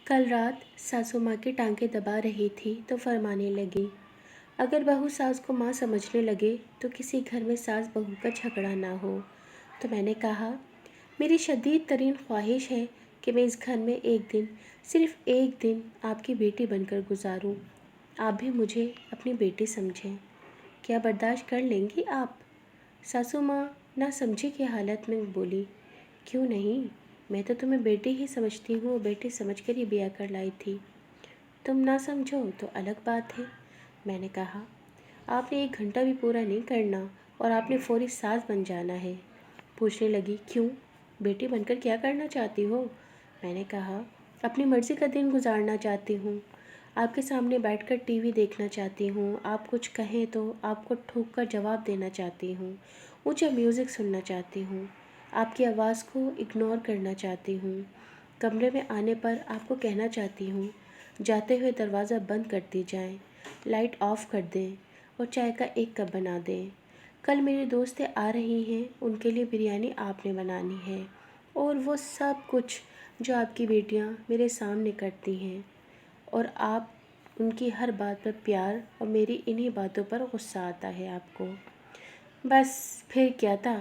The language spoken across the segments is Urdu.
کل رات ساسو ماں کی ٹانگیں دبا رہی تھی تو فرمانے لگی، اگر بہو ساس کو ماں سمجھنے لگے تو کسی گھر میں ساس بہو کا جھگڑا نہ ہو۔ تو میں نے کہا، میری شدید ترین خواہش ہے کہ میں اس گھر میں ایک دن، صرف ایک دن آپ کی بیٹی بن کر گزاروں۔ آپ بھی مجھے اپنی بیٹی سمجھیں۔ کیا برداشت کر لیں گی آپ؟ ساسو ماں نہ سمجھی کی حالت میں بولی، کیوں نہیں، میں تو تمہیں بیٹی ہی سمجھتی ہوں، بیٹی سمجھ کر ہی بیاہ کر لائی تھی۔ تم نہ سمجھو تو الگ بات ہے۔ میں نے کہا، آپ نے 1 گھنٹہ بھی پورا نہیں کرنا اور آپ نے فوری ساس بن جانا ہے۔ پوچھنے لگی، کیوں، بیٹی بن کر کیا کرنا چاہتی ہو؟ میں نے کہا، اپنی مرضی کا دن گزارنا چاہتی ہوں، آپ کے سامنے بیٹھ کر ٹی وی دیکھنا چاہتی ہوں، آپ کچھ کہیں تو آپ کو ٹھوک کر جواب دینا چاہتی ہوں، اونچا میوزک سننا چاہتی ہوں، آپ کی آواز کو اگنور کرنا چاہتی ہوں، کمرے میں آنے پر آپ کو کہنا چاہتی ہوں، جاتے ہوئے دروازہ بند کر دی جائیں، لائٹ آف کر دیں اور چائے کا 1 کپ بنا دیں۔ کل میری دوستیں آ رہی ہیں، ان کے لیے بریانی آپ نے بنانی ہے، اور وہ سب کچھ جو آپ کی بیٹیاں میرے سامنے کرتی ہیں، اور آپ ان کی ہر بات پر پیار اور میری انہی باتوں پر غصہ آتا ہے آپ کو۔ بس پھر کیا تھا،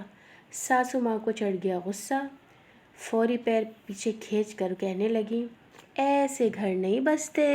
ساسو ماں کو چڑھ گیا غصہ، فوری پیر پیچھے کھینچ کر کہنے لگی، ایسے گھر نہیں بستے۔